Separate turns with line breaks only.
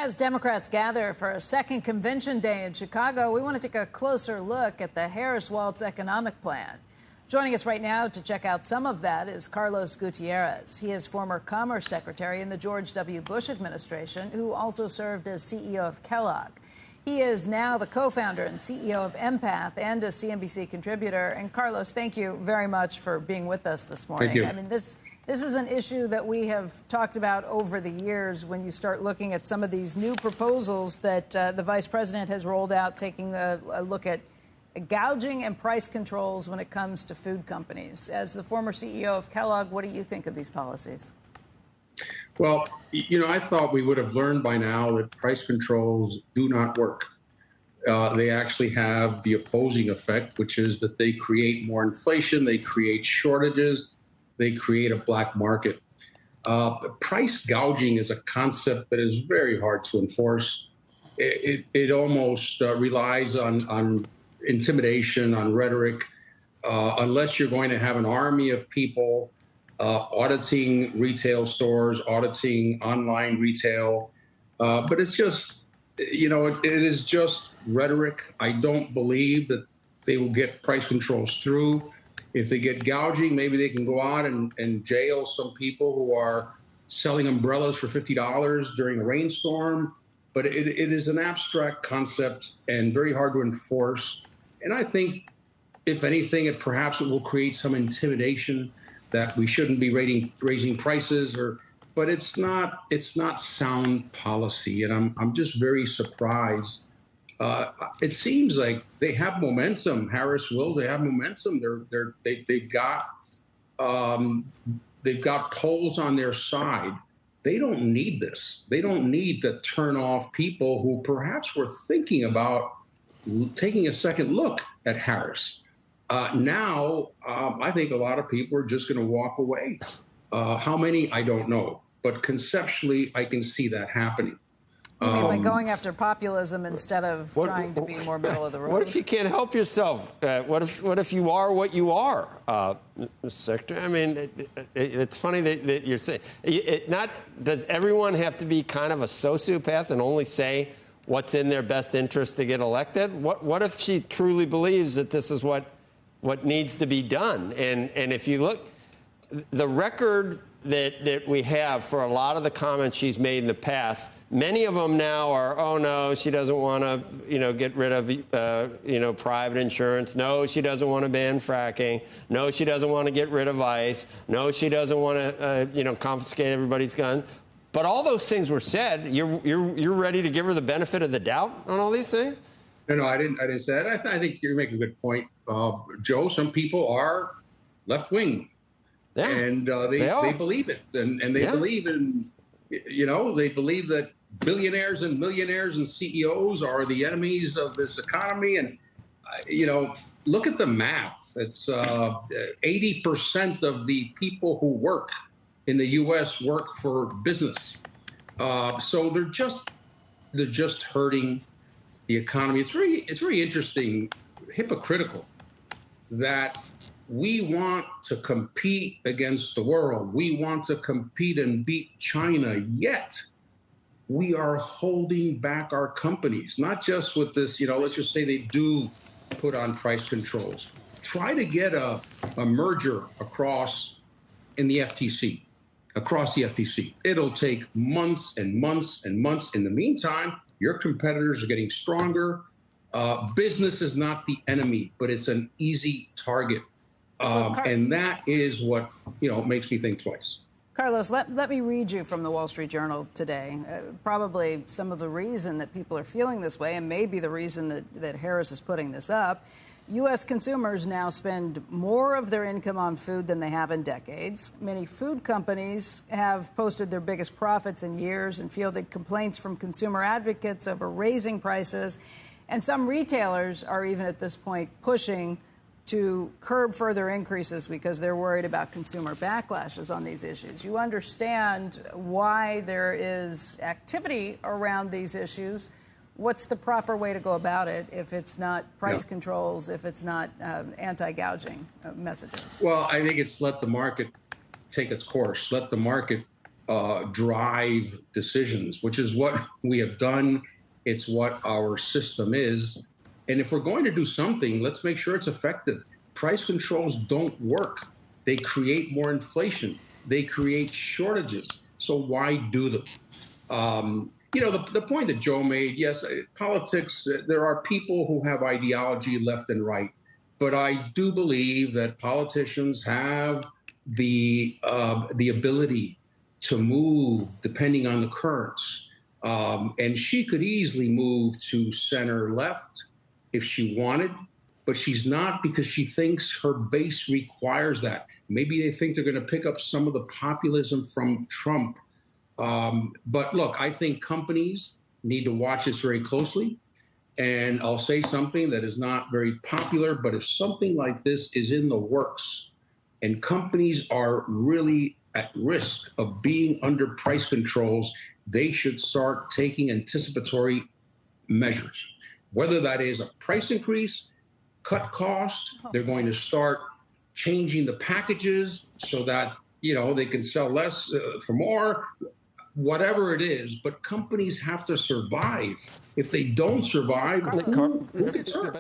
As Democrats gather for a second convention day in Chicago, we want to take a closer look at the Harris-Walz economic plan. Joining us right now to check out some of that is Carlos Gutierrez. He is former Commerce Secretary in the George W. Bush administration, who also served as CEO of Kellogg. He is now the co-founder and CEO of Empath and a CNBC contributor. And Carlos, thank you very much for being with us this morning.
Thank you.
I mean, this is an issue that we have talked about over the years when you start looking at some of these new proposals that the vice president has rolled out, taking a look at gouging and price controls when it comes to food companies. As the former CEO of Kellogg, what do you think of these policies?
Well, I thought we would have learned by now that price controls do not work. They actually have the opposing effect, which is that they create more inflation, they create shortages, they create a black market. Price gouging is a concept that is very hard to enforce. It almost relies on intimidation, on rhetoric, unless you're going to have an army of people auditing retail stores, auditing online retail. But it's just, it is just rhetoric. I don't believe that they will get price controls through. If they get gouging, maybe they can go out and jail some people who are selling umbrellas for $50 during a rainstorm. But it is an abstract concept and very hard to enforce. And I think, if anything, it will create some intimidation that we shouldn't be raising prices, but it's not sound policy. And I'm just very surprised. It seems like they have momentum. Harris-Walz, they have momentum. They've got polls on their side. They don't need this. They don't need to turn off people who perhaps were thinking about taking a second look at Harris. Now, I think a lot of people are just going to walk away. How many, I don't know. But conceptually, I can see that happening.
You mean by going after populism instead of trying to be more middle of the road?
What if you can't help yourself? What if you are what you are, Mr. Secretary? I mean, it's funny that you're saying does everyone have to be kind of a sociopath and only say what's in their best interest to get elected? What if she truly believes that this is what needs to be done? And if you look, the record that we have for a lot of the comments she's made in the past, many of them now are, oh, no, she doesn't want to, get rid of, private insurance. No, she doesn't want to ban fracking. No, she doesn't want to get rid of ICE. No, she doesn't want to, confiscate everybody's guns. But all those things were said. You're ready to give her the benefit of the doubt on all these things?
No, I didn't say that. I think you're making a good point, Joe. Some people are left-wing. Yeah, and they believe it, and they believe in, they believe that billionaires and millionaires and CEOs are the enemies of this economy. And, look at the math. It's 80% of the people who work in the U.S. work for business. So they're just hurting the economy. It's very interesting, hypocritical that we want to compete against the world. We want to compete and beat China, yet we are holding back our companies, not just with this, let's just say they do put on price controls. Try to get a merger across the FTC. It'll take months and months and months. In the meantime, your competitors are getting stronger. Business is not the enemy, but it's an easy target. And that is what, makes me think twice.
Carlos, let me read you from the Wall Street Journal today. Probably some of the reason that people are feeling this way, and maybe the reason that Harris is putting this up. U.S. consumers now spend more of their income on food than they have in decades. Many food companies have posted their biggest profits in years and fielded complaints from consumer advocates over raising prices. And some retailers are even at this point pushing to curb further increases because they're worried about consumer backlashes on these issues. You understand why there is activity around these issues. What's the proper way to go about it if it's not price controls, if it's not anti-gouging messages?
Well, I think it's let the market take its course. Let the market drive decisions, which is what we have done. It's what our system is. And if we're going to do something, let's make sure it's effective. Price controls don't work. They create more inflation. They create shortages. So why do them? The point that Joe made, yes, politics, there are people who have ideology left and right. But I do believe that politicians have the ability to move depending on the currents. And she could easily move to center left if she wanted, but she's not, because she thinks her base requires that. Maybe they think they're going to pick up some of the populism from Trump. But look, I think companies need to watch this very closely. And I'll say something that is not very popular, but if something like this is in the works and companies are really at risk of being under price controls, they should start taking anticipatory measures. Whether that is a price increase, cut cost, they're going to start changing the packages so that, they can sell less for more, whatever it is. But companies have to survive. If they don't survive, who gets hurt?